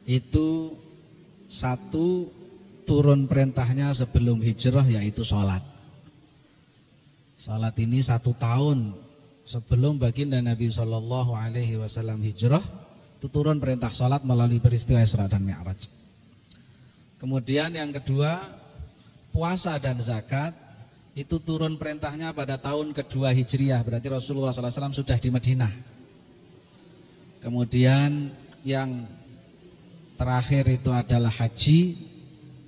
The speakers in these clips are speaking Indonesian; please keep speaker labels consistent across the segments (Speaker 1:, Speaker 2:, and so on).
Speaker 1: itu satu turun perintahnya sebelum hijrah yaitu sholat. Sholat ini 1 tahun sebelum baginda Nabi SAW hijrah, itu turun perintah sholat melalui peristiwa Isra dan Mi'raj. Kemudian yang kedua, puasa dan zakat itu turun perintahnya pada tahun kedua Hijriah, berarti Rasulullah SAW sudah di Madinah. Kemudian yang terakhir itu adalah haji.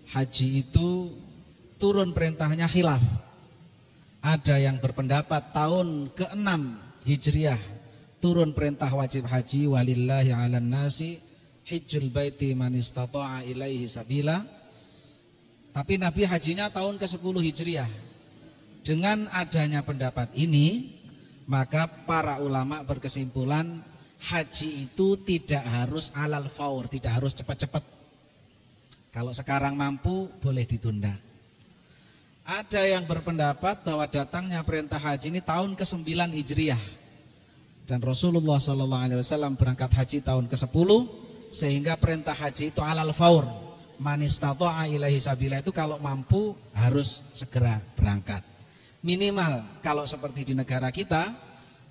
Speaker 1: Haji itu turun perintahnya khilaf. Ada yang berpendapat tahun ke-6 Hijriah turun perintah wajib haji, walillahi 'alan nasi hijjul baiti man istata'a ilaihi sabila. Tapi Nabi hajinya tahun ke-10 Hijriah. Dengan adanya pendapat ini, maka para ulama berkesimpulan haji itu tidak harus alal faur, tidak harus cepat-cepat. Kalau sekarang mampu boleh ditunda. Ada yang berpendapat bahwa datangnya perintah haji ini tahun ke-9 Hijriah. Dan Rasulullah SAW berangkat haji tahun ke-10, sehingga perintah haji itu alal faur. Man istata'a ilaihi sabila itu kalau mampu harus segera berangkat. Minimal kalau seperti di negara kita,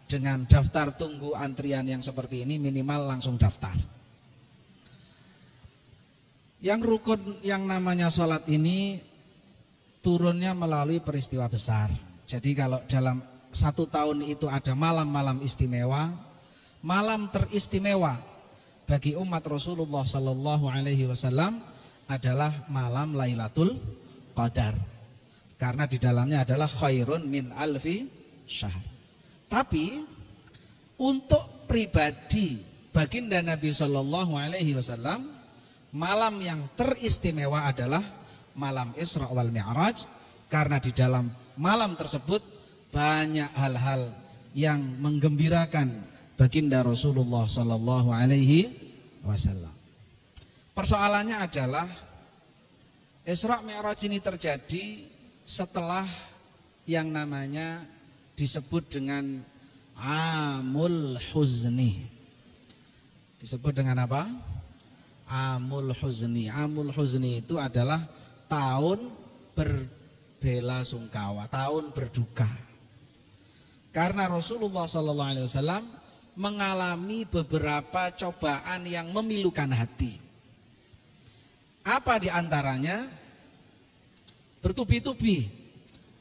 Speaker 1: dengan daftar tunggu antrian yang seperti ini minimal langsung daftar. Yang rukun yang namanya sholat ini turunnya melalui peristiwa besar. Jadi kalau dalam 1 tahun itu ada malam-malam istimewa, malam teristimewa bagi umat Rasulullah SAW adalah malam Lailatul Qadar, karena di dalamnya adalah khairun min alfi syahr. Tapi untuk pribadi baginda Nabi SAW, malam yang teristimewa adalah malam Isra wal Mi'raj, karena di dalam malam tersebut banyak hal-hal yang menggembirakan baginda Rasulullah SAW. Persoalannya adalah Isra Mi'raj ini terjadi setelah yang namanya disebut dengan Amul Huzni. Disebut dengan apa? Amul Huzni. Amul Huzni itu adalah tahun berbela sungkawa, tahun berduka. Karena Rasulullah SAW mengalami beberapa cobaan yang memilukan hati. Apa di antaranya? Bertubi-tubi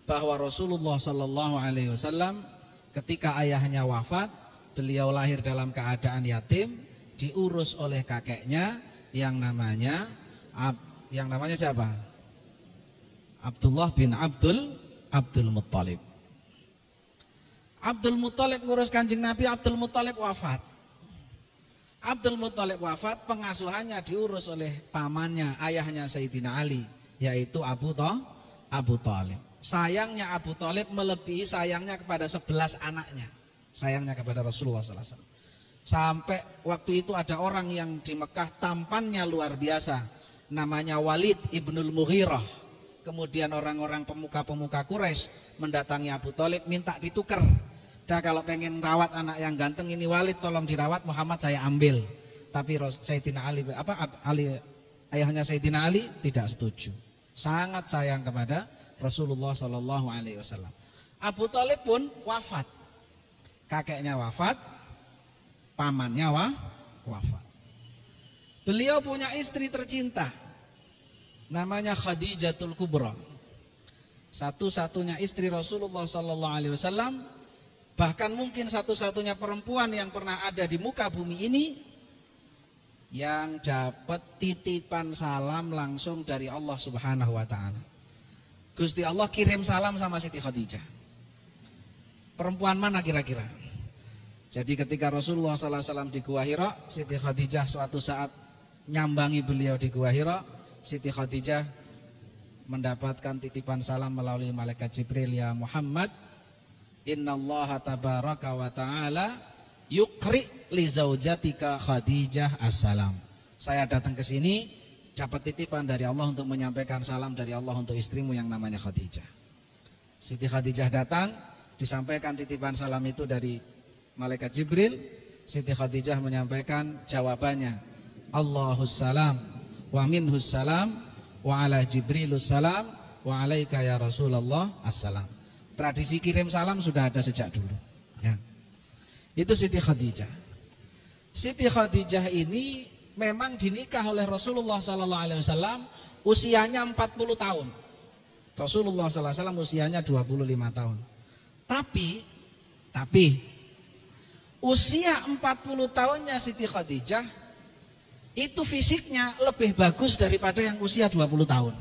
Speaker 1: bahwa Rasulullah SAW ketika ayahnya wafat, beliau lahir dalam keadaan yatim, diurus oleh kakeknya yang namanya siapa? Abdullah bin Abdul Muttalib. Abdul Muttalib ngurus Kanjeng Nabi, Abdul Muttalib wafat. Abdul Muttalib wafat, pengasuhannya diurus oleh pamannya, ayahnya Sayyidina Ali, yaitu Abu Thalib. Sayangnya Abu Thalib melebihi sayangnya kepada 11 anaknya. Sayangnya kepada Rasulullah SAW. Sampai waktu itu ada orang yang di Mekah tampannya luar biasa, namanya Walid ibnul Mughirah. Kemudian orang-orang pemuka-pemuka Quraisy mendatangi Abu Thalib minta ditukar. Dah kalau pengen rawat anak yang ganteng ini Walid tolong dirawat, Muhammad saya ambil. Tapi Sayyidina Ali ayahnya Sayyidina Ali tidak setuju. Sangat sayang kepada Rasulullah SAW. Abu Thalib pun wafat. Kakeknya wafat, pamannya wafat. Beliau punya istri tercinta, namanya Khadijatul Kubra, satu-satunya istri Rasulullah SAW, bahkan mungkin satu-satunya perempuan yang pernah ada di muka bumi ini yang dapat titipan salam langsung dari Allah Subhanahu wa Ta'ala. Gusti Allah kirim salam sama Siti Khadijah. Perempuan mana kira-kira? Jadi ketika Rasulullah SAW di Gua Hira, Siti Khadijah suatu saat nyambangi beliau di Gua Hira. Siti Khadijah mendapatkan titipan salam melalui malaikat Jibril, ya Muhammad, innallaha tabaraka wa ta'ala yukri li zaujatika Khadijah assalam. Saya datang ke sini dapat titipan dari Allah untuk menyampaikan salam dari Allah untuk istrimu yang namanya Khadijah. Siti Khadijah datang, disampaikan titipan salam itu dari malaikat Jibril. Siti Khadijah menyampaikan jawabannya, Allahus salam wa minhus salam wa ala Jibrilus salam wa alaika ya Rasulullah assalam. Tradisi kirim salam sudah ada sejak dulu ya. Itu Siti Khadijah. Siti Khadijah ini memang dinikah oleh Rasulullah SAW usianya 40 tahun. Rasulullah SAW usianya 25 tahun. Tapi usia 40 tahunnya Siti Khadijah itu fisiknya lebih bagus daripada yang usia 20 tahun.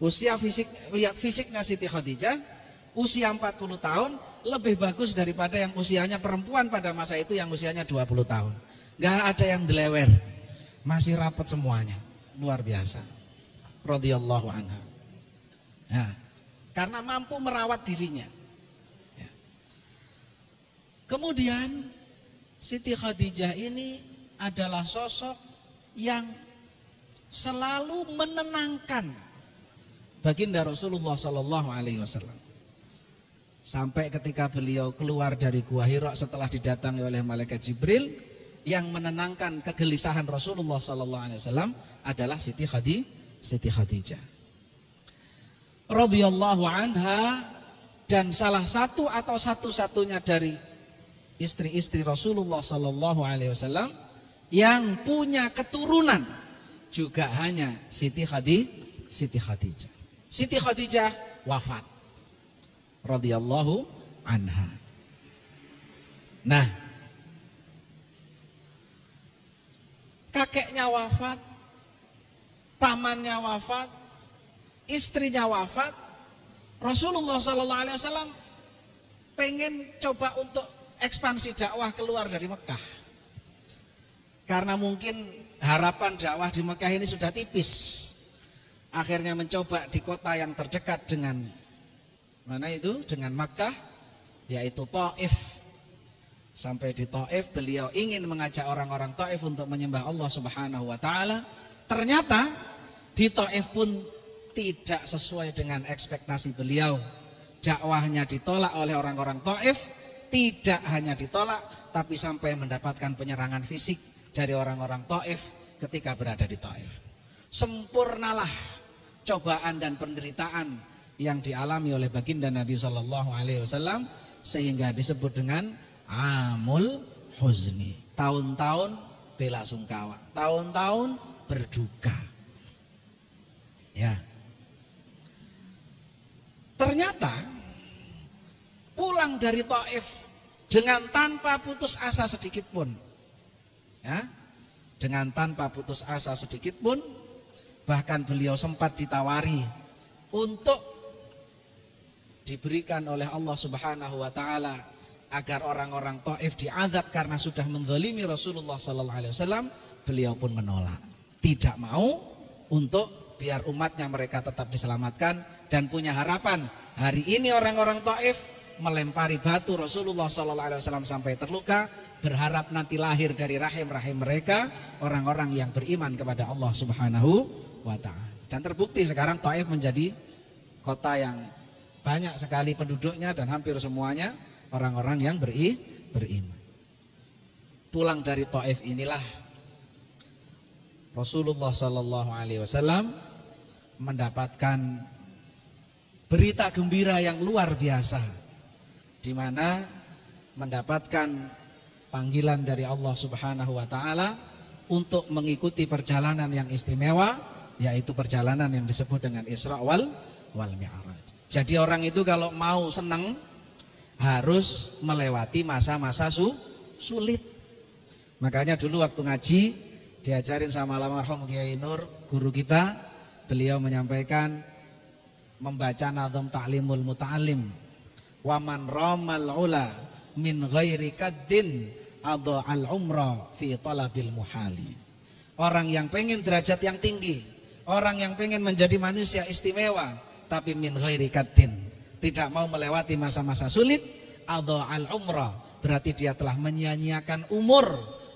Speaker 1: Lihat fisiknya Siti Khadijah usia 40 tahun lebih bagus daripada yang usianya perempuan pada masa itu yang usianya 20 tahun. Gak ada yang delewer, masih rapat semuanya, luar biasa. Radhiyallahu anha. Nah, karena mampu merawat dirinya. Ya. Kemudian Siti Khadijah ini adalah sosok yang selalu menenangkan baginda Rasulullah SAW. Sampai ketika beliau keluar dari Gua Hira setelah didatangi oleh malaikat Jibril, yang menenangkan kegelisahan Rasulullah SAW adalah Siti Khadijah radhiyallahu anha, dan salah satu atau satu-satunya dari istri-istri Rasulullah SAW yang punya keturunan juga hanya Siti Khadijah. Siti Khadijah wafat radhiyallahu anha. Nah, kakeknya wafat, pamannya wafat, istrinya wafat. Rasulullah SAW pengen coba untuk ekspansi dakwah keluar dari Mekah. Karena mungkin harapan dakwah di Mekah ini sudah tipis. Akhirnya mencoba di kota yang terdekat dengan mana itu? Dengan Makkah, yaitu Taif. Sampai di Taif beliau ingin mengajak orang-orang Taif untuk menyembah Allah Subhanahu wa taala. Ternyata di Taif pun tidak sesuai dengan ekspektasi beliau. Dakwahnya ditolak oleh orang-orang Taif, tidak hanya ditolak tapi sampai mendapatkan penyerangan fisik dari orang-orang Taif ketika berada di Taif. Sempurnalah cobaan dan penderitaan yang dialami oleh baginda Nabi SAW sehingga disebut dengan Amul Huzni, tahun-tahun bela sungkawa, tahun-tahun berduka. Ya. Ternyata pulang dari Taif dengan tanpa putus asa sedikit pun. Ya. Dengan tanpa putus asa sedikit pun, bahkan beliau sempat ditawari untuk diberikan oleh Allah Subhanahu wa taala agar orang-orang Taif diazab karena sudah menzalimi Rasulullah SAW. Beliau pun menolak, tidak mau, untuk biar umatnya mereka tetap diselamatkan, dan punya harapan hari ini orang-orang Taif melempari batu Rasulullah SAW sampai terluka, berharap nanti lahir dari rahim-rahim mereka orang-orang yang beriman kepada Allah Subhanahu wa ta'ala. Dan terbukti sekarang Taif menjadi kota yang banyak sekali penduduknya dan hampir semuanya orang-orang yang beriman. Pulang dari Taif inilah Rasulullah SAW mendapatkan berita gembira yang luar biasa, di mana mendapatkan panggilan dari Allah Subhanahu wa taala untuk mengikuti perjalanan yang istimewa, yaitu perjalanan yang disebut dengan Isra wal Mi'raj. Jadi orang itu kalau mau senang harus melewati masa-masa sulit. Makanya dulu waktu ngaji diajarin sama almarhum Kiai Nur, guru kita, beliau menyampaikan membaca nazam ta'limul muta'allim. Wa man ramal ula min ghairi kaddin adha'al umra fi talabil muhali. Orang yang pengen derajat yang tinggi, orang yang pengen menjadi manusia istimewa, tapi min ghairi kaddin, tidak mau melewati masa-masa sulit, adha'al umra, berarti dia telah menyia-nyiakan umur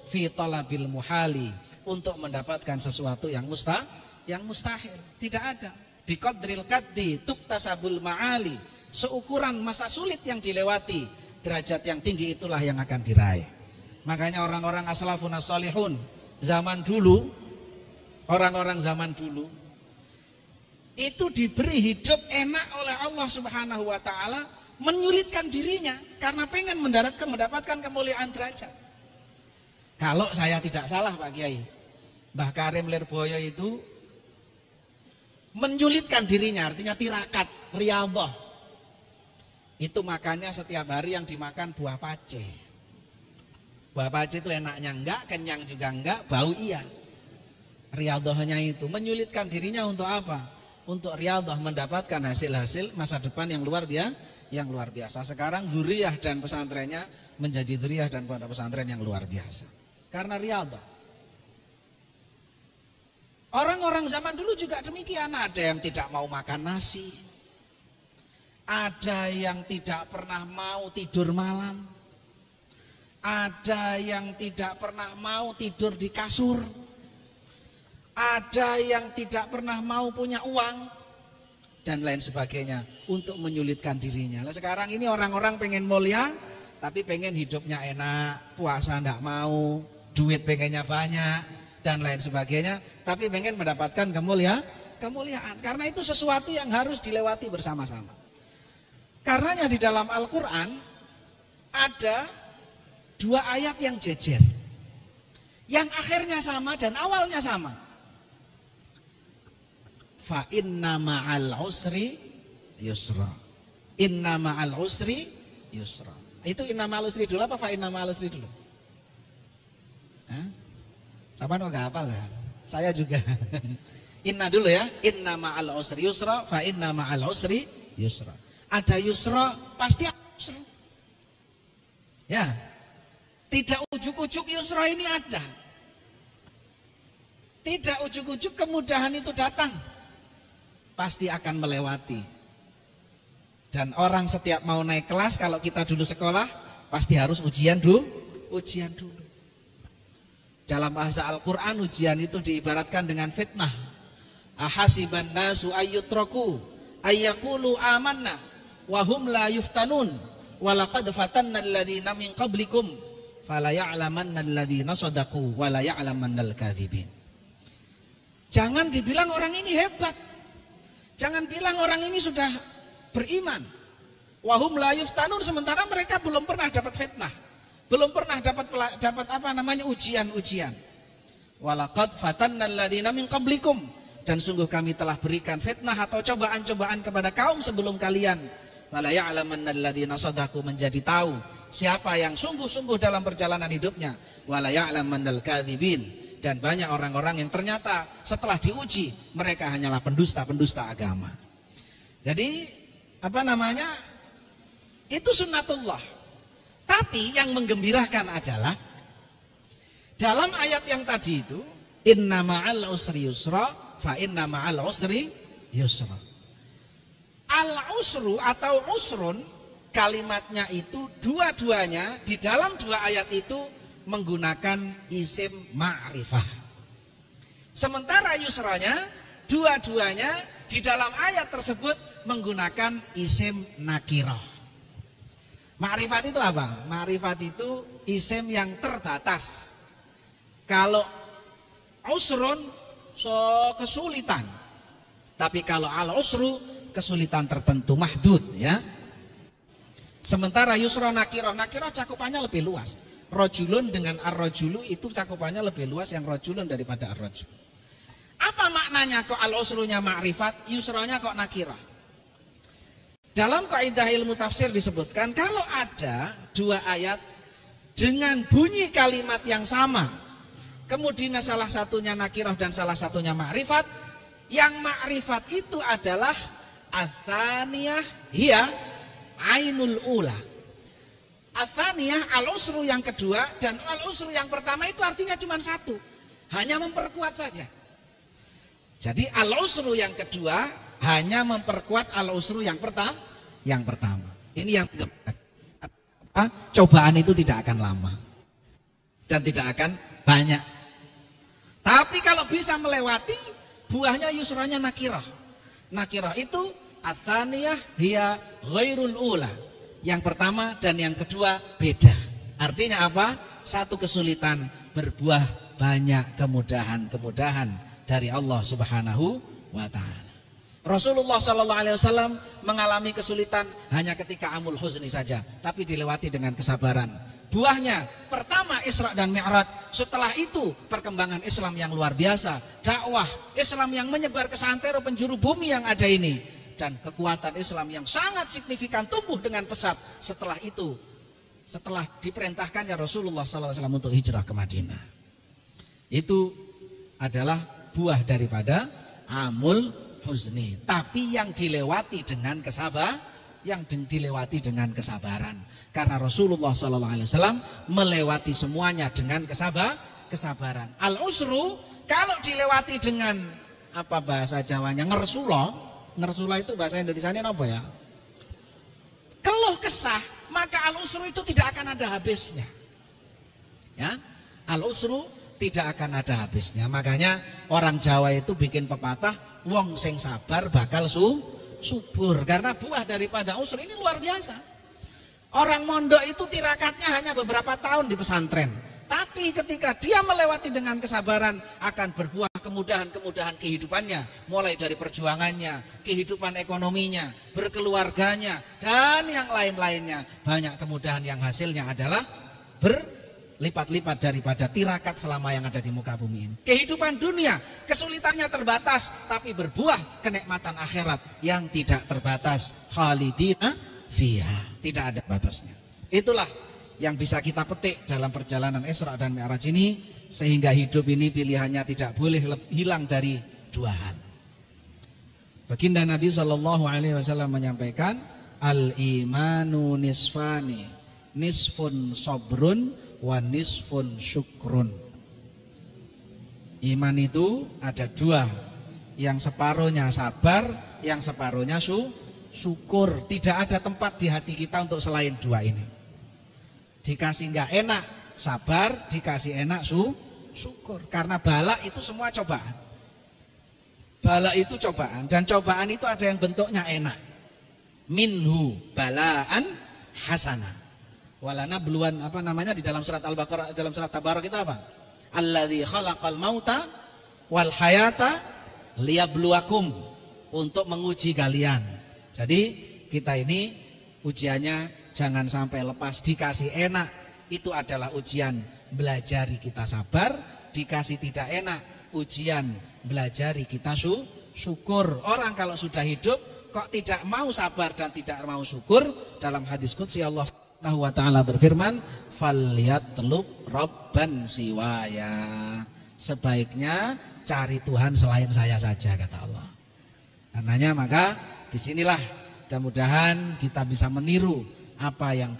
Speaker 1: fi talabil muhali, untuk mendapatkan sesuatu yang mustahil. Tidak ada. Biqadril kaddi tuktasabul ma'ali, seukuran masa sulit yang dilewati, derajat yang tinggi itulah yang akan diraih. Makanya orang-orang as-salafun as-salihun zaman dulu, orang-orang zaman dulu itu diberi hidup enak oleh Allah Subhanahu wa taala, menyulitkan dirinya karena pengen mendapatkan kemuliaan derajat. Kalau saya tidak salah Pak Kiai, Mbah Karim Lirboyo itu menyulitkan dirinya, artinya tirakat, riyadhah. Itu makannya setiap hari yang dimakan buah pace. Buah pace itu enaknya enggak, kenyang juga enggak, bau iya. Riyadhahnya itu menyulitkan dirinya untuk apa? Untuk riyadhah, mendapatkan hasil-hasil masa depan yang luar biasa. Sekarang zuriyah dan pesantrennya menjadi zuriyah dan pondok pesantren yang luar biasa. Karena riyadhah. Orang-orang zaman dulu juga demikian, ada yang tidak mau makan nasi. Ada yang tidak pernah mau tidur malam. Ada yang tidak pernah mau tidur di kasur. Ada yang tidak pernah mau punya uang dan lain sebagainya untuk menyulitkan dirinya. Nah, sekarang ini orang-orang pengen mulia tapi pengen hidupnya enak, puasa enggak mau, duit pengennya banyak dan lain sebagainya, tapi pengen mendapatkan kemuliaan. Karena itu sesuatu yang harus dilewati bersama-sama. Karenanya di dalam Al-Qur'an ada 2 ayat yang jejer, yang akhirnya sama dan awalnya sama. Fa inna ma'al usri yusra. Inna ma'al usri yusra. Itu inna ma'al usri dulu apa fa inna ma'al usri dulu? Hah? Siapa kok gak hafal ya? Saya juga. Inna dulu ya. Inna ma'al usri yusra, fa inna ma'al usri yusra. Ada yusra pasti ada yusra. Ya. Tidak ujuk-ujuk yusra ini ada. Tidak ujuk-ujuk kemudahan itu datang. Pasti akan melewati. Dan orang setiap mau naik kelas, kalau kita dulu sekolah pasti harus ujian dulu. Dalam bahasa Al-Quran ujian itu diibaratkan dengan fitnah. Ahasiban nasu ayyutraku ayyaqulu amanna wahum la yuftanun walaqad fatanna alladhina min qablikum fala ya'lamanna alladhina sadaqu wala ya'lamanna al-kadhibin. Jangan dibilang orang ini hebat. Jangan bilang orang ini sudah beriman. Wahum la yuftanun, sementara mereka belum pernah dapat fitnah. Belum pernah dapat ujian-ujian. Walaqad fatanna alladziina min qablikum, dan sungguh kami telah berikan fitnah atau cobaan-cobaan kepada kaum sebelum kalian. Fala ya'lamanna alladziina shadaqu, menjadi tahu siapa yang sungguh-sungguh dalam perjalanan hidupnya. Wala ya'lamannal kadzibin, dan banyak orang-orang yang ternyata setelah diuji mereka hanyalah pendusta-pendusta agama. Jadi itu sunnatullah. Tapi yang menggembirakan adalah dalam ayat yang tadi itu, inna ma'al usri yusra, fa inna ma'al usri yusra. Al-usru atau usrun, kalimatnya itu dua-duanya di dalam 2 ayat itu menggunakan isim ma'rifah. Sementara yusranya, dua-duanya di dalam ayat tersebut menggunakan isim nakirah. Ma'rifat itu apa? Ma'rifat itu isim yang terbatas. Kalau usrun kesulitan. Tapi kalau al-usru kesulitan tertentu, mahdud ya. Sementara yusra nakirah cakupannya lebih luas. Rojulun dengan ar-rojulu itu cakupannya lebih luas yang rojulun daripada ar-rojul. Apa maknanya kok al-usrunya ma'rifat, yusranya kok nakirah? Dalam kaidah ilmu tafsir disebutkan kalau ada 2 ayat dengan bunyi kalimat yang sama, kemudian salah satunya nakirah dan salah satunya ma'rifat, yang ma'rifat itu adalah atsaniyah hiya ainul ula. Atsaniyah al-usru yang kedua, dan al-usru yang pertama itu artinya cuma satu, hanya memperkuat saja. Jadi al-usru yang kedua hanya memperkuat al-usru yang pertama. Ini yang cobaan itu tidak akan lama dan tidak akan banyak. Tapi kalau bisa melewati, buahnya yusranya nakirah. Nakirah itu atsaniyah hiya ghairul ula. Yang pertama dan yang kedua beda. Artinya apa? satu kesulitan berbuah banyak kemudahan-kemudahan dari Allah Subhanahu wa taala. Rasulullah sallallahu alaihi wasallam mengalami kesulitan hanya ketika amul huzni saja, tapi dilewati dengan kesabaran. Buahnya pertama Isra dan Mi'raj, setelah itu perkembangan Islam yang luar biasa, dakwah Islam yang menyebar ke santero penjuru bumi yang ada ini, dan kekuatan Islam yang sangat signifikan tumbuh dengan pesat. Setelah itu, setelah diperintahkannya Rasulullah sallallahu alaihi wasallam untuk hijrah ke Madinah. Itu adalah buah daripada amul huzni, tapi yang dilewati dengan kesabaran, karena Rasulullah SAW melewati semuanya dengan kesabaran. Al usru kalau dilewati dengan apa bahasa Jawanya, ngersula itu bahasa Indonesianya apa ya? Keluh kesah, maka al usru itu tidak akan ada habisnya. Ya, al usru tidak akan ada habisnya. Makanya orang Jawa itu bikin pepatah, wong sing sabar bakal subur, karena buah daripada usur ini luar biasa. Orang mondok itu tirakatnya hanya beberapa tahun di pesantren, tapi ketika dia melewati dengan kesabaran akan berbuah kemudahan-kemudahan kehidupannya, mulai dari perjuangannya, kehidupan ekonominya, berkeluarganya, dan yang lain-lainnya. Banyak kemudahan yang hasilnya adalah berlipat-lipat daripada tirakat selama yang ada di muka bumi ini. Kehidupan dunia kesulitannya terbatas, tapi berbuah kenikmatan akhirat yang tidak terbatas. Khalidina fiha, tidak ada batasnya. Itulah yang bisa kita petik dalam perjalanan Isra dan Mi'raj ini, sehingga hidup ini pilihannya tidak boleh hilang dari dua hal. Baginda Nabi SAW menyampaikan, al-imanu nisfani, nisfun sobrun wa nisfun syukrun. Iman itu ada dua, yang separuhnya sabar, yang separuhnya syukur. Tidak ada tempat di hati kita untuk selain dua ini. Dikasih nggak enak sabar, dikasih enak syukur. Karena bala itu semua cobaan. Bala itu cobaan, dan cobaan itu ada yang bentuknya enak. Minhu balaan hasanah. Walana beluan apa namanya di dalam surat Al-Baqarah, dalam surat Tabarak kita apa? Alladzi khalaqal mauta wal hayata liyabluwakum, untuk menguji kalian. Jadi kita ini ujiannya jangan sampai lepas. Dikasih enak itu adalah ujian, belajari kita sabar. Dikasih tidak enak, ujian, belajari kita syukur. Orang kalau sudah hidup kok tidak mau sabar dan tidak mau syukur, dalam hadis qudsi Allah Subhanahu wa ta'ala berfirman, falyatlub rabban siwaya, sebaiknya cari Tuhan selain saya saja, kata Allah. Karenanya maka disinilah mudah-mudahan kita bisa meniru apa yang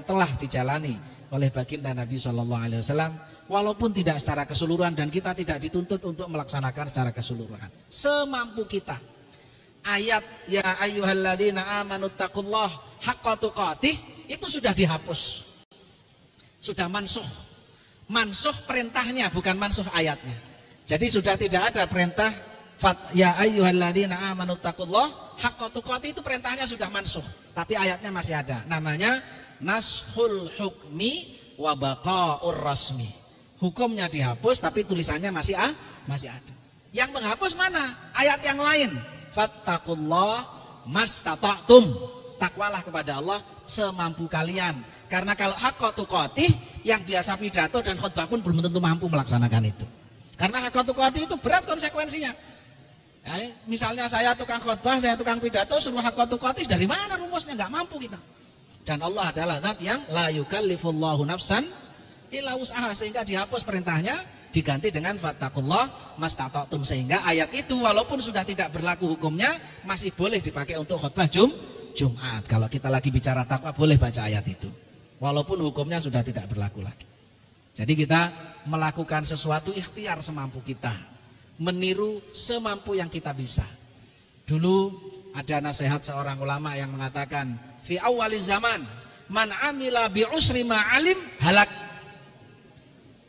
Speaker 1: telah dijalani oleh baginda Nabi SAW, walaupun tidak secara keseluruhan, dan kita tidak dituntut untuk melaksanakan secara keseluruhan, semampu kita. Ayat ya ayyuhalladzina amanu taqullaha haqqa tuqatih itu sudah dihapus, sudah mansuh perintahnya, bukan mansuh ayatnya. Jadi sudah tidak ada perintah ya ayyuhalladzina amanu taqullaha haqqa tuqatih, itu perintahnya sudah mansuh, tapi ayatnya masih ada. Namanya nashul hukmi wa baqaur rasmi. Hukumnya dihapus tapi tulisannya masih ada. Yang menghapus mana? Ayat yang lain. Fattaqullah mastata'tum. Takwalah kepada Allah semampu kalian. Karena kalau haqqa tuqatih yang biasa pidato dan khutbah pun belum tentu mampu melaksanakan itu. Karena haqqa tuqatih itu berat konsekuensinya. Ya, misalnya saya tukang khutbah, saya tukang pidato, suruh haqqa tuqatih, dari mana rumusnya? Nggak mampu kita. Dan Allah adalah zat yang la yukallifullahu nafsan illa wus'aha, sehingga dihapus perintahnya, diganti dengan fattaqullah mastata'tum, sehingga ayat itu walaupun sudah tidak berlaku hukumnya masih boleh dipakai untuk khutbah Jumat. Kalau kita lagi bicara takwa boleh baca ayat itu walaupun hukumnya sudah tidak berlaku lagi. Jadi kita melakukan sesuatu ikhtiar semampu kita, meniru semampu yang kita bisa. Dulu ada nasihat seorang ulama yang mengatakan, fi awwaliz zaman man amila bi usri ma alim halak,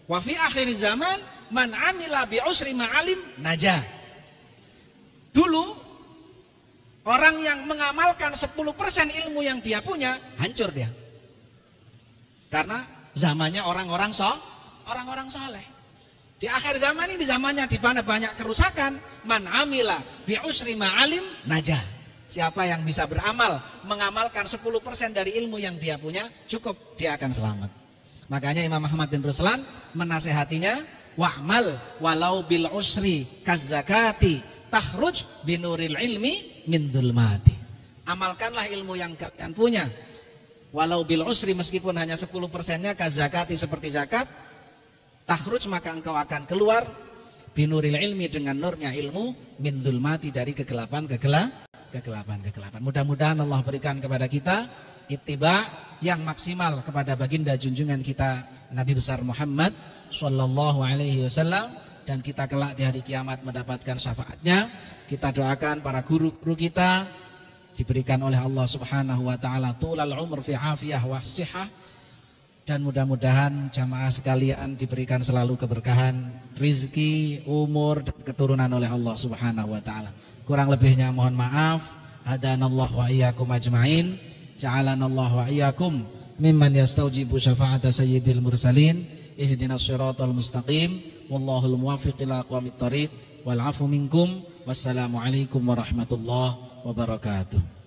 Speaker 1: wa fi akhiriz zaman man amila bi usri ma alim najah. Dulu orang yang mengamalkan 10% ilmu yang dia punya, hancur dia. Karena zamannya orang-orang soleh. Di akhir zaman ini zamannya di mana banyak kerusakan. Man amila bi usri ma'alim najah. Siapa yang bisa beramal, mengamalkan 10% dari ilmu yang dia punya, cukup, dia akan selamat. Makanya Imam Ahmad bin Ruslan menasehatinya, wa'mal walau bil usri kazzakati takhruj binuril ilmi min dzulmati. Amalkanlah ilmu yang kalian punya. Walau bil usri, meskipun hanya 10%-nya, kazzakati, seperti zakat, takhruj, maka engkau akan keluar binuril ilmi, dengan nurnya ilmu, min dzulmati, dari kegelapan. Mudah-mudahan Allah berikan kepada kita ittiba yang maksimal kepada baginda junjungan kita Nabi besar Muhammad sallallahu alaihi wasallam, dan kita kelak di hari kiamat mendapatkan syafaatnya. Kita doakan para guru-guru kita diberikan oleh Allah Subhanahu wa taala tulal umur fi afiyah wa sihah, dan mudah-mudahan jamaah sekalian diberikan selalu keberkahan rizki, umur, dan keturunan oleh Allah Subhanahu wa taala. Kurang lebihnya mohon maaf. Hadanallahu wa iyyakum ajmain. Ja'alanallahu wa iyyakum mimman yastaujibu syafa'ata sayyidil mursalin. Ihdinas siratal mustaqim. Wallahul muwaffiq ila aqwamit thoriq. Wal 'afu minkum. Wassalamu alaikum warahmatullahi wabarakatuh.